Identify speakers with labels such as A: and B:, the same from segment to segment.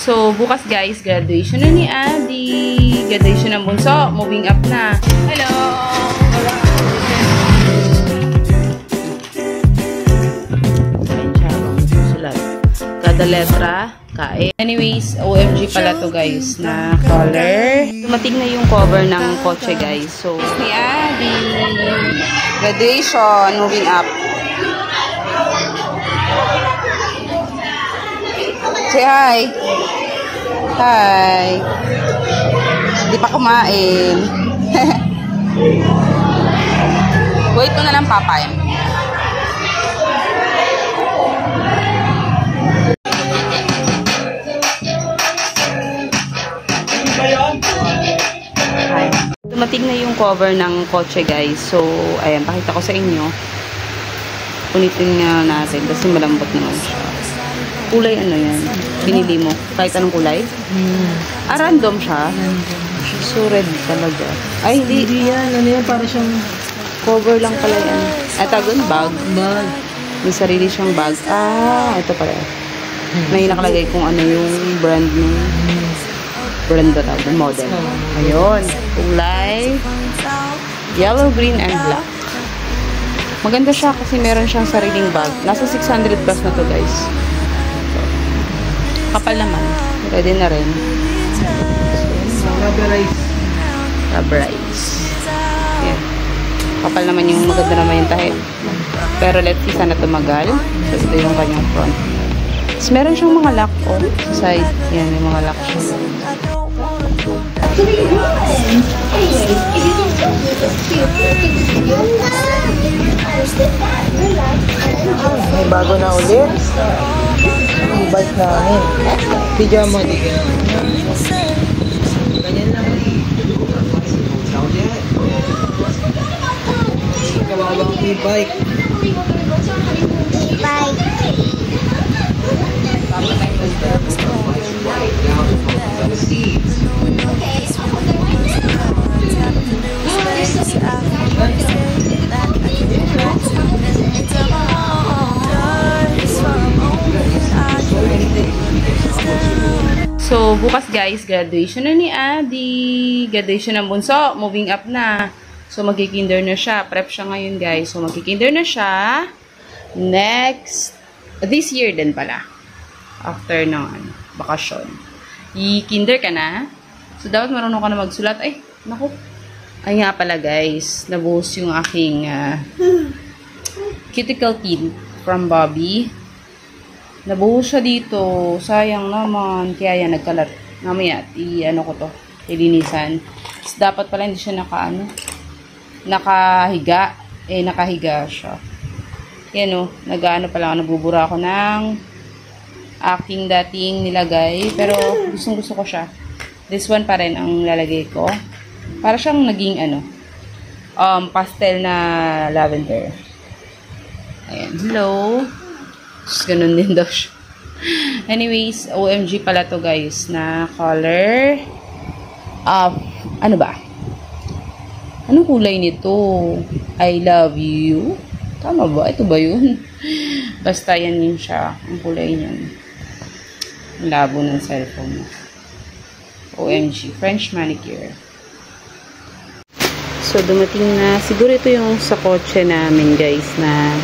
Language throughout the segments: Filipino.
A: So, bukas guys, graduation na ni Adi. Graduation ng bunso. Moving up na. Hello! Ayan siya. Susulat. Kada letra, kae. Anyways, OMG pala to guys na color. Dumating na yung cover ng kotse guys. So, ni Adi. Graduation. Moving up. Say hi. Hi. Di pa kumain. Wait ko na lang, papay. Hi. Dumating na yung cover ng kotse guys. So, ayan, pakita ko sa inyo. Punitin nga natin kasi malambot naman siya. Kulay ano yan? Binili mo? Kahit anong kulay? Random siya? So, red talaga. Ay, hindi
B: yan. Ano yan? Para siyang
A: cover lang pala yan. Tagon, bag?
B: bag.
A: May sarili siyang bag. Ito pala. May nakalagay kung ano yung brand ng brand ba tawag? Model. Ayun. Kulay yellow, green, and black. Maganda siya kasi meron siyang sariling bag. Nasa 600 plus na to guys. Kapal naman. Ready na rin.
B: Rubberized.
A: Rubberized. Yeah. Kapal naman yung maganda naman yung tahe. Pero let's see, sana tumagal. So, ito yung kanyang front. Tapos meron siyang mga lock sa side. Yan, yung mga lock siya.
B: May bago na ulit. Yung bike namin. Pijama din. Ganyan lang. Kawawang e-bike.
A: So, bukas guys, graduation na ni Adi. Graduation ng bunso. Moving up na. So, magkikinder na siya. Prep siya ngayon guys. So, magkikinder na siya. This year din pala. After ng bakasyon. I-kinder ka na. So, dapat marunong ka na magsulat. Ay, naku. Ay nga pala guys. Nabuhos yung aking cuticle tint from Bobby. Nabuhos siya dito. Sayang naman. Kaya yan, nagkalat. Mamaya, i-ano ko to. Ilinisan. So, dapat pala hindi siya nakahiga. Nakahiga siya. Yan o. Nag-ano pala ako. Nagbubura ako ng aking dating nilagay. Pero, gustong-gusto ko siya. This one pa rin ang lalagay ko. Para siyang naging, pastel na lavender. Ayan. Hello. Ganun din daw siya. Anyways, OMG pala to guys na color. Ano ba? Anong kulay nito? I love you. Tama ba? Ito ba yun? Basta yan yun siya. Ang kulay niyan. Ang labo ng cellphone. OMG. French manicure. So, dumating na. Siguro ito yung sa kotse namin guys na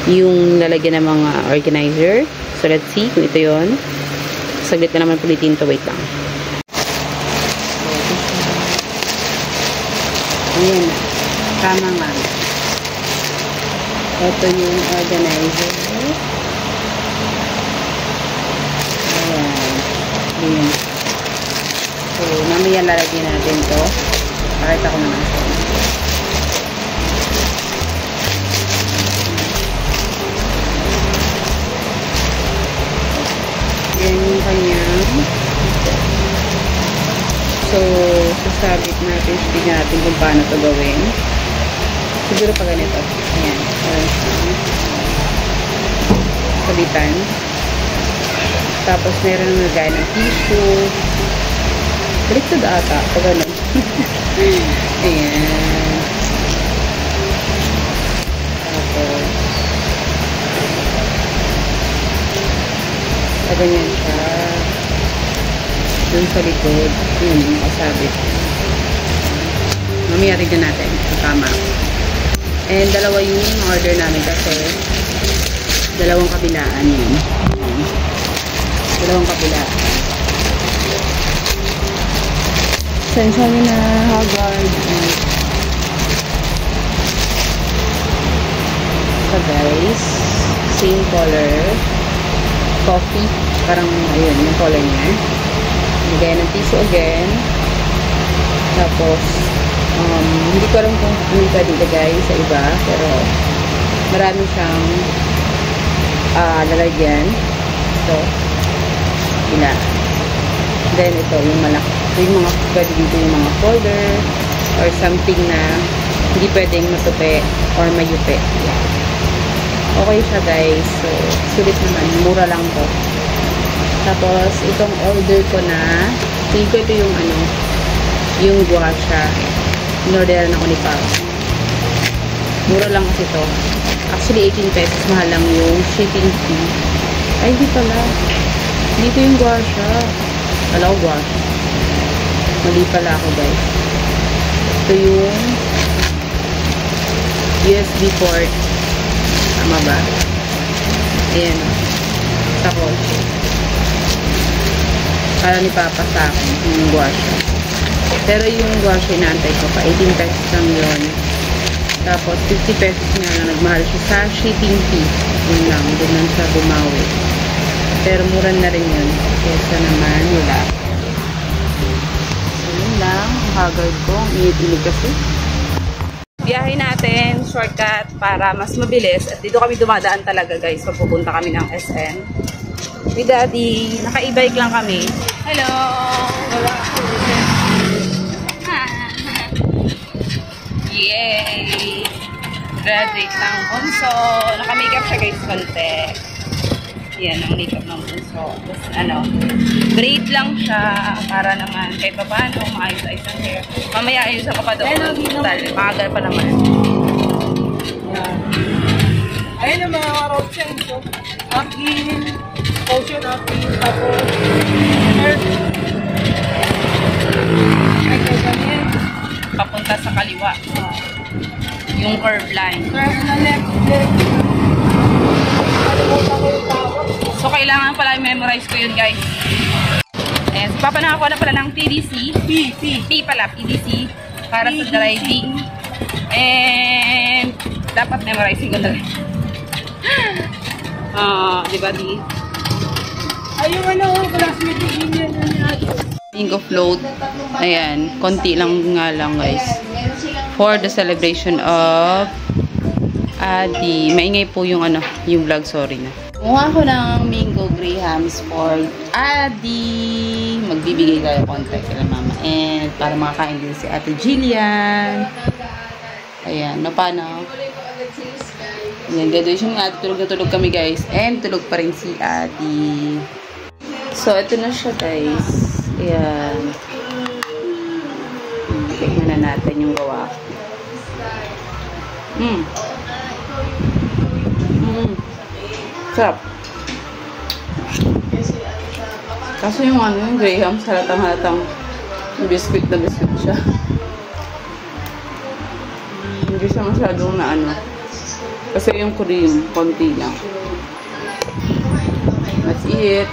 A: yung lalagyan ng mga organizer. So, let's see kung ito yun. Saglit na naman pulitin to. Wait lang. Ayan na. Tama nga. Ito yung organizer. Ayan. Ayan. So, mamaya lalagyan natin to. Pakita ko naman. Yan yung kanyang. So, sasabit natin, tignan natin kung paano ito gawin. Siguro pa ganito. Ayan. Sabitan. Tapos, meron na gaya ng tissue. Baliktad ata. Pag ganun. Ayan. Tapos, ganyan siya. dun sa likod. Yun, yung kasabit. Mamaya rin natin. Tama. And dalawa yung order namin kasi dalawang kabilaan yun. Dalawang kabilaan. Sensya nyo na Haggard. So guys, same color. Coffee. Parang ayun, yung color niya. Lagay ng tissue again. Tapos, hindi ko alam kung ano pwede ilagay sa iba. Pero, marami siyang lalagyan. Ito. Ila. Then, ito, yung malaki. Ito yung mga, pwede dito yung mga folder or something na hindi pwedeng matupi or mayupi. Yeah. Okay siya guys. So, sulit naman. Mura lang to. Tapos, itong order ko na, tingin ko ito yung ano, yung guasha. In-orderan ako ni Pao. Mura lang kasi ito. Actually, 18 pesos. Mahal lang yung shipping fee. Ay, di pala. Dito yung guasha. Kala ko guasha. Mali pala ako guys. Ito yung USB port. Tama ba? Ayan. Tapos, para ni Papa sa akin, yung guasha. Pero yung guasha, inaantay ko pa. 18 pesos lang yun. Tapos, 50 pesos nga lang. Nagmahal siya sa shipping fee. Yun lang. Doon lang siya bumawi. Pero mura na rin yun. Kesa naman, wala. So, yun lang. Haggard ko. Init-init kasi. Biyahe natin, shortcut, para mas mabilis. At dito kami dumadaan talaga guys pag pupunta kami ng SM. With Daddy, naka-e-bike lang kami. Hello! Yay! Graduate ng bunso. Naka-makeup siya guys, konti. Yan ang makeup ng bunso. Tapos ano, braid lang siya para naman kahit pa paano maayos-ayos ang hair. Mamaya ayos ako pa doon. Maagal pa naman.
B: Ayun yung mga road signs. Akin, potion akin, tapos hair. Ay, ganyan.
A: Papunta sa kaliwa. Yung curve line.
B: Curve na left.
A: So, kailangan pala i-memorize ko yun, guys. Ayan. So, papanakakuha na pala ng PDC. P pala, PDC. Para sa driving. And, dapat memorizing ko na rin. Diba, di?
B: Ay, yung ano, classmate yung yun yan.
A: Bingo float. Ayan. Konti lang nga lang, guys. For the celebration of Adi. Maingay po yung ano, yung vlog, sorry na. Kumuha ko ng Mingo Grahams for Adi. Magbibigay tayo konti kay mama. And para makakain din si Ate Jillian. Ayan, no paano? Ayan, graduation nga. Tulog na tulog kami guys. And tulog pa rin si Adi. So, ito na siya guys. Ayan. Tignan na natin yung gawa. Sarap. Kaso yung ano, yung Graham, halatang-halatang biscuit na biscuit siya. Hindi siya masyadong na ano. Kasi yung cream, konti lang. That's it.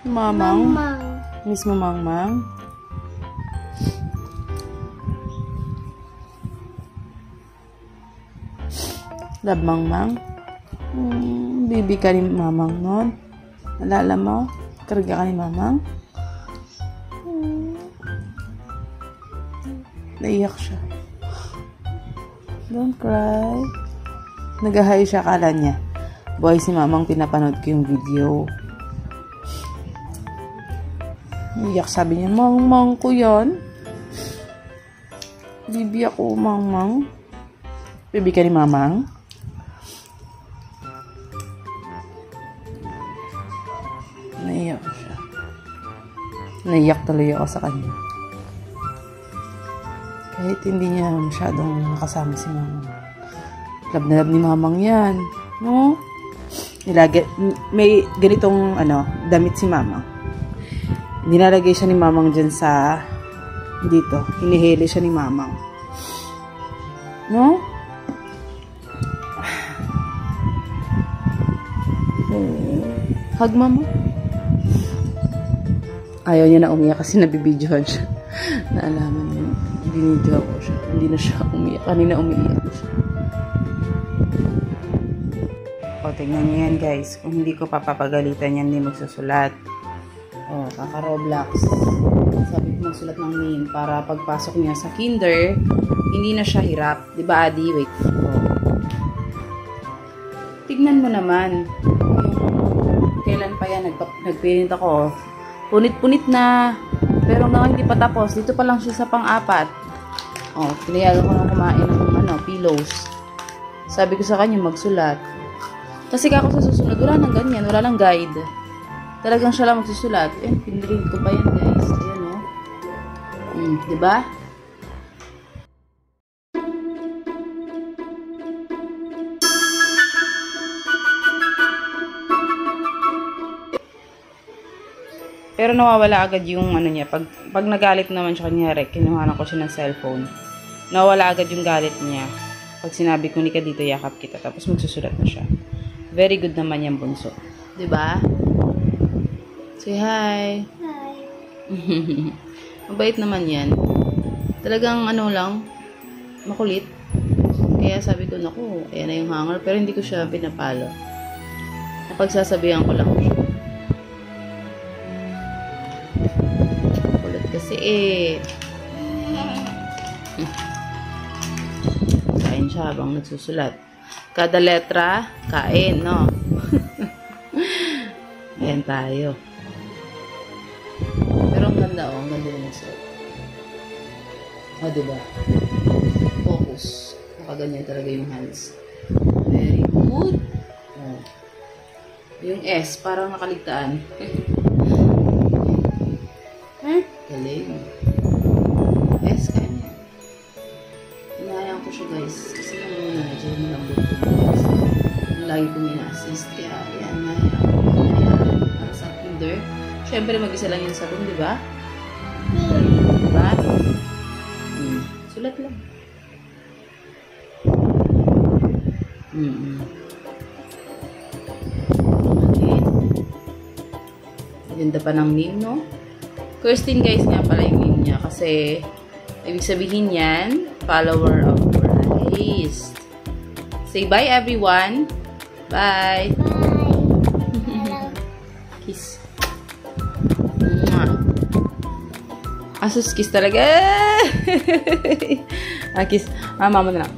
A: Mamang. Miss mo Mangmang? Love Mangmang? Baby ka ni Mamang nun? Nalala mo? Karga ka ni Mamang? Naiyak siya. Don't cry. Nag-hi siya, akala niya. Boy, si Mamang pinapanood ko yung video. Iyak, sabi niya, Mangmang ko yan. Bibi ako, Mangmang. Bibi ka ni Mamang? Naiyak siya. Naiyak tuloy ako sa kanya. Kahit hindi niya masyadong nakasama si Mama. Love na love ni mamang yan. No? May ganitong damit si mamang. Nilalagay siya ni mamang dyan sa dito. Hinihili siya ni mamang. No? Hug mama. Ayaw niya na umiyak kasi nabibidyohan siya. Naalaman niya. Binidyo ko siya. Hindi na siya umiyak. Kanina umiiyak siya. O, tingnan niyo yan guys. Kung hindi ko papapagalitan yan, hindi magsusulat. O, kaka-Roblox. Sabi ko magsulat ng name para pagpasok niya sa kinder, hindi na siya hirap. Diba, Adi? Wait. O. Tignan mo naman. Kailan pa yan? Nagpinit ako. Punit-punit na. Pero nga hindi pa tapos. Dito pa lang siya sa pang-apat. Oh, pinayagan ko na kumain ng pillows. Sabi ko sa kanya magsulat. Kasi kako sa susunod, wala nang ganyan. Wala nang guide. Talagang siya lang magsusulat. Eh, pinrint ko pa yan guys. Ayan o. Diba? Pero nawawala agad yung niya. Pag nagalit naman siya, kanyari, kinuhanan ko siya ng cellphone. Nawawala agad yung galit niya. Pag sinabi ko, Nika, dito yakap kita. Tapos magsusulat na siya. Very good naman yung bunso. Diba? Say hi.
C: Hi.
A: Mabait naman yan. Talagang lang, makulit. Kaya sabi ko, naku, ayan na yung hanger. Pero hindi ko siya pinapalo. Napagsasabihan ko lang siya. Kasi kain siya habang nagsusulat. Kada letra, kain, no? Ayan tayo. Pero ang ganda, ang ganda na nagsulat. O, diba? Focus. Nakaganyan talaga yung hands. Very good. O. Yung S, parang nakaligtaan. Galing. S, kaya niya. Inayang ko siya guys. Kasi nung medyo malambot ko guys. Lagi ko mina-assist. Kaya yan, inayang. Para sa kinder. Siyempre mag-isa lang yun sa room, di ba? Diba? Sulat lang. Okay. Ganda pa ng name, no? Kirsten guys nga pala yung name niya kasi ibig sabihin yan, follower of Christ. Say bye everyone. Bye.
C: Bye.
A: Kiss. Asus kiss talaga. Kiss. Mama mo na lang.